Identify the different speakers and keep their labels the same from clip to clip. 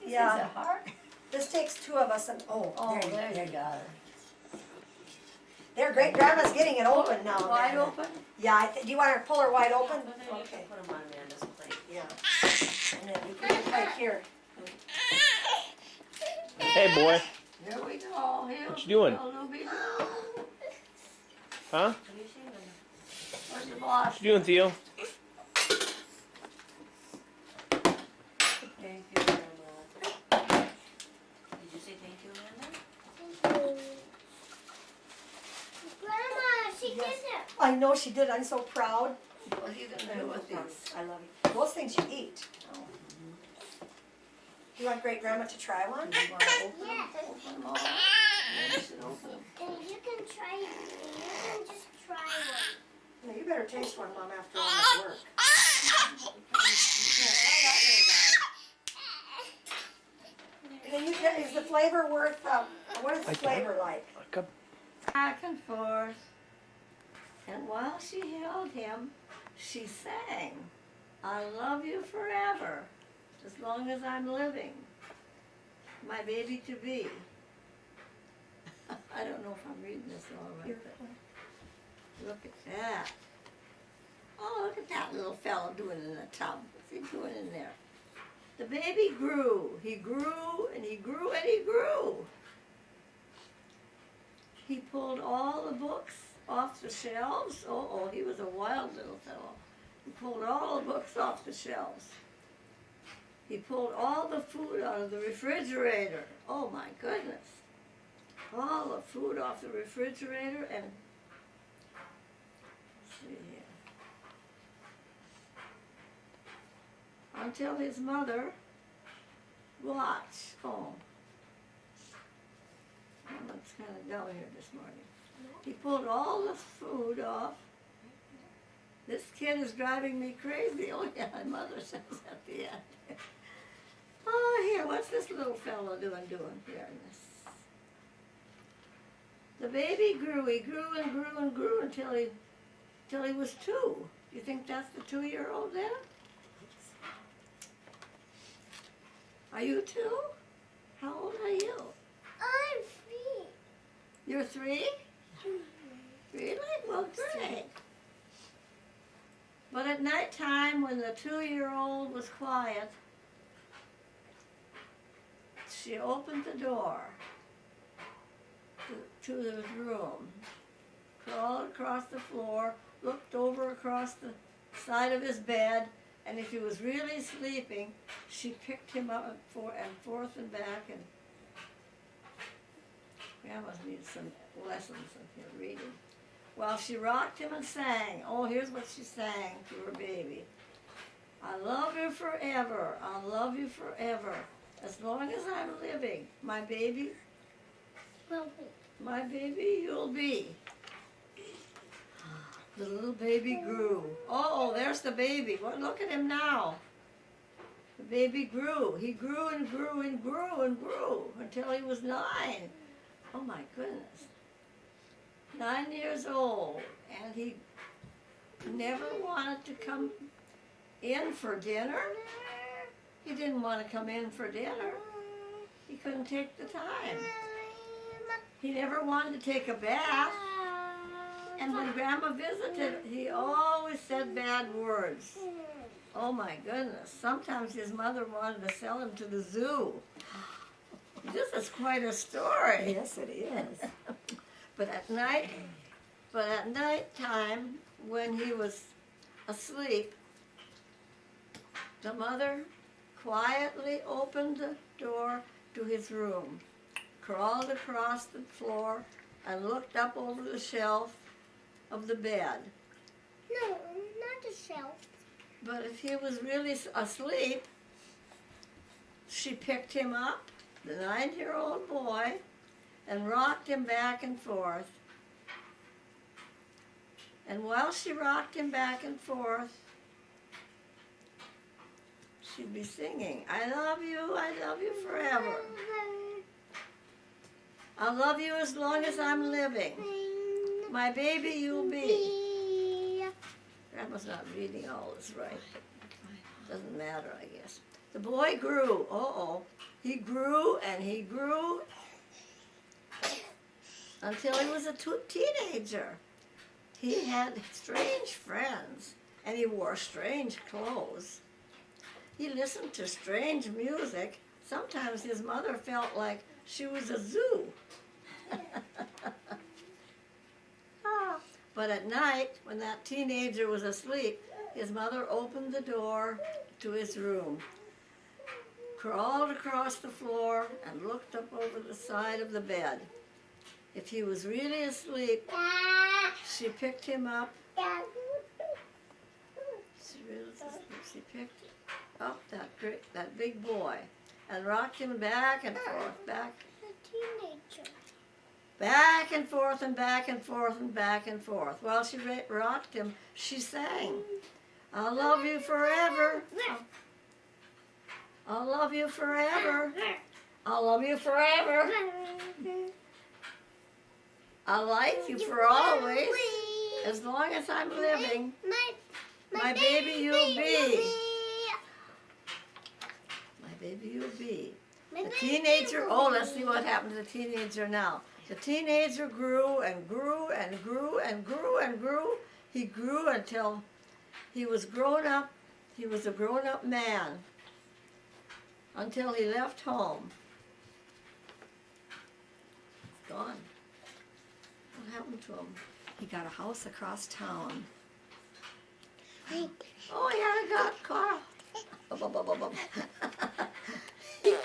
Speaker 1: Yeah.
Speaker 2: Is it hard?
Speaker 1: This takes two of us and,
Speaker 2: Oh,
Speaker 1: there
Speaker 2: there
Speaker 1: you
Speaker 2: you got it.
Speaker 1: There, great grandma's getting it open now.
Speaker 2: Wide
Speaker 1: Amanda.
Speaker 2: open?
Speaker 1: Yeah, do you want her to pull her wide open?
Speaker 3: But then you have
Speaker 1: Okay.
Speaker 3: to put them on Amanda's plate.
Speaker 1: Yeah. And then we put it right here.
Speaker 4: Hey, boy.
Speaker 2: Here we go. Here
Speaker 4: What you doing?
Speaker 2: we go, Luby.
Speaker 4: Huh?
Speaker 3: What are you shaving?
Speaker 2: Where's your boss?
Speaker 4: What you doing, Theo?
Speaker 3: Thank you, Grandma. Did you say thank you, Amanda?
Speaker 5: Grandma, she did it.
Speaker 1: I know she did. I'm so proud.
Speaker 2: What are you going to do with these?
Speaker 1: I love you. Those things you eat. You want great grandma to try one?
Speaker 2: You want to open them?
Speaker 5: Yes.
Speaker 2: Open them all? Yeah, you should open them.
Speaker 5: And you can try. You can just try one.
Speaker 1: No, you better taste one, Mom, after all this work. And then is the flavor worth, what is the flavor like?
Speaker 2: Back and forth. And while she held him, she sang, "I love you forever, as long as I'm living, my baby to be." I don't know if I'm reading this all right, but look at that. Oh, look at that little fellow doing in the tub. What's he doing in there? The baby grew. He grew and he grew and he grew. He pulled all the books off the shelves. Oh, he was a wild little fellow. He pulled all the books off the shelves. He pulled all the food out of the refrigerator. Oh my goodness. All the food off the refrigerator and, let's see here. Until his mother, watch. Oh. It's kind of dull here this morning. He pulled all the food off. This kid is driving me crazy. Oh yeah, my mother says at the end. Oh, here, what's this little fellow doing here in this? The baby grew. He grew and grew and grew until he was 2. Do you think that's the 2-year-old there? Are you 2? How old are you?
Speaker 5: I'm free.
Speaker 2: You're 3? Really? Well, great. But at night time, when the 2-year-old was quiet, she opened the door to his room, crawled across the floor, looked over across the side of his bed, and if he was really sleeping, she picked him up and forth and back, and Grandma needs some lessons in here reading. Well, she rocked him and sang. Oh, here's what she sang to her baby. "I love you forever, I'll love you forever, as long as I'm living, my baby you'll be." The little baby grew. Oh, there's the baby. Well, look at him now. The baby grew. He grew and grew and grew and grew until he was 9. Oh my goodness. 9 years old, and he never wanted to come in for dinner. He didn't want to come in for dinner. He couldn't take the time. He never wanted to take a bath. And when Grandma visited, he always said bad words. Oh my goodness. Sometimes his mother wanted to sell him to the zoo. This is quite a story.
Speaker 1: Yes, it is.
Speaker 2: But at night time, when he was asleep, the mother quietly opened the door to his room, crawled across the floor, and looked up over the shelf of the bed.
Speaker 5: No, not the shelf.
Speaker 2: But if he was really asleep, she picked him up, the 9-year-old boy, and rocked him back and forth. And while she rocked him back and forth, she'd be singing, I love you forever. I'll love you as long as I'm living. My baby you'll be. Grandma's not reading all this right. Doesn't matter, I guess. The boy grew. Uh-oh. He grew and he grew until he was a teenager. He had strange friends and he wore strange clothes. He listened to strange music. Sometimes his mother felt like she was a zoo. But at night, when that teenager was asleep, his mother opened the door to his room, crawled across the floor, and looked up over the side of the bed. If he was really asleep, she picked him up. She picked up that big boy and rocked him back and forth, back and forth and back and forth and back and forth. While she rocked him, she sang, "I'll love you forever. I'll love you forever. I'll love you forever. I'll like you for always. As long as I'm living, my baby you'll be. My baby you'll be." The teenager, let's see what happened to the teenager now. The teenager grew and grew and grew and grew and grew. He grew until he was grown up. He was a grown-up man until he left home. Gone. What happened to him? He got a house across town. Oh, yeah, he got caught. He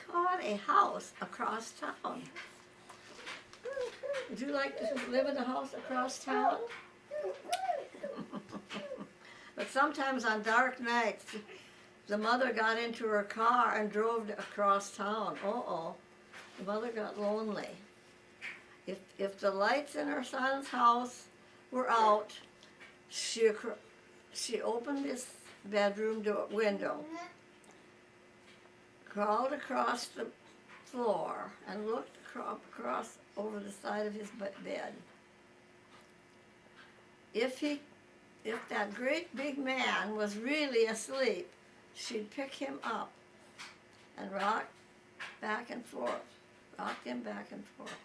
Speaker 2: caught a house across town. Would you like to live in a house across town? But sometimes on dark nights, the mother got into her car and drove across town. The mother got lonely. If the lights in her son's house were out, she opened his bedroom window, crawled across the floor, and looked across over the side of his bed. If that great big man was really asleep, she'd pick him up and rock back and forth, rocked him back and forth.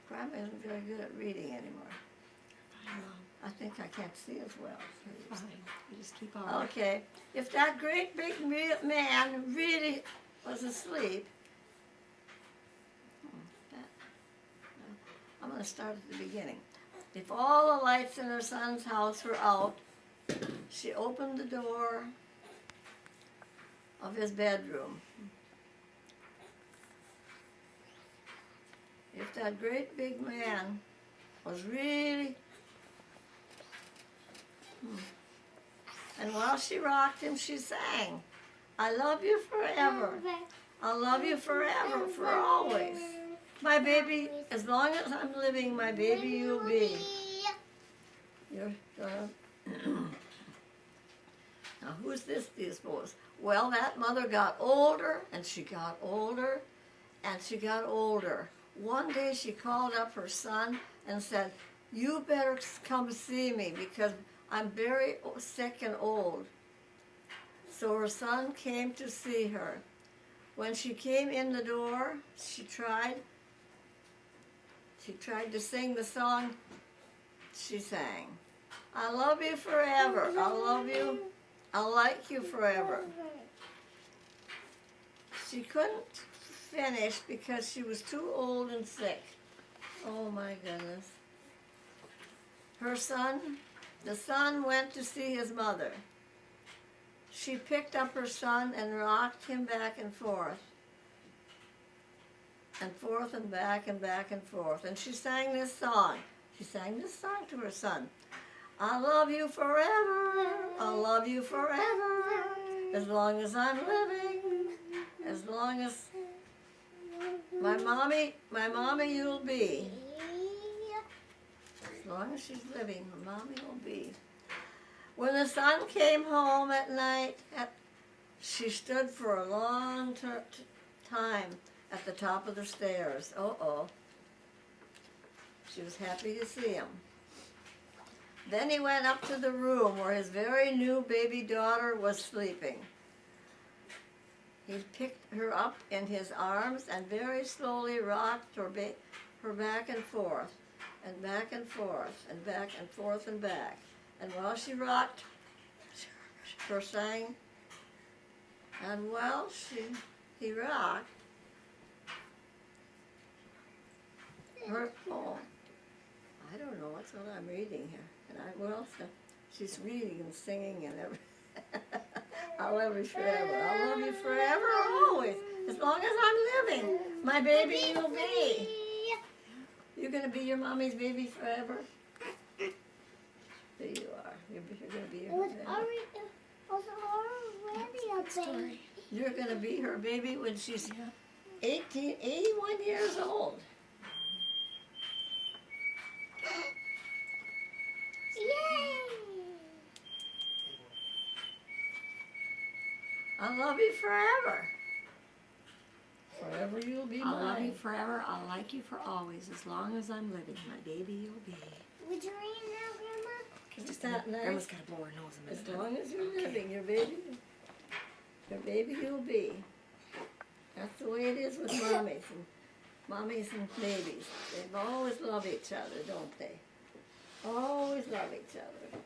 Speaker 2: Grandma isn't very good at reading anymore. I think I can't see as well.
Speaker 1: Fine. You just keep on.
Speaker 2: Okay, if that great big man really was asleep, I'm going to start at the beginning. If all the lights in her son's house were out, she opened the door of his bedroom. If that great big man was really... And while she rocked him, she sang, "I love you forever. I'll love you forever, for always. My baby, as long as I'm living, my baby you'll be." You're Now, who's this, do you suppose? Well, that mother got older, and she got older, and she got older. One day she called up her son and said, "You better come see me because I'm very sick and old." So her son came to see her. When she came in the door, she tried to sing the song she sang. "I love you forever. I'll love you. I'll like you forever." She couldn't finish because she was too old and sick. Oh my goodness. The son went to see his mother. She picked up her son and rocked him back and forth and back and back and forth. And she sang this song. She sang this song to her son. "I love you forever. I'll love you forever. As long as I'm living. As long as my mommy you'll be." As long as she's living, my mommy will be. When the son came home at night, she stood for a long time at the top of the stairs. She was happy to see him. Then he went up to the room where his very new baby daughter was sleeping. He picked her up in his arms and very slowly rocked her back and forth, and back and forth, and back and forth and back. And while she rocked, she sang, and while he rocked, her, oh, I don't know what's what I'm reading here. And she's reading and singing and everything. I'll love you forever. I'll love you forever, always. As long as I'm living, my baby you'll be. You're going to be your mommy's baby forever? There you are. You're going to be her baby. You're going to be her baby when she's 81 years old. I'll love you forever. Forever you'll be mine.
Speaker 1: I'll love you forever. I'll like you for always. As long as I'm living, my baby you'll be.
Speaker 5: Would you read now, Grandma?
Speaker 2: Is that nice?
Speaker 3: Grandma's gotta blow her nose a minute.
Speaker 2: As long as you're living, your baby you'll be. That's the way it is with mommies and babies. They always love each other, don't they? Always love each other.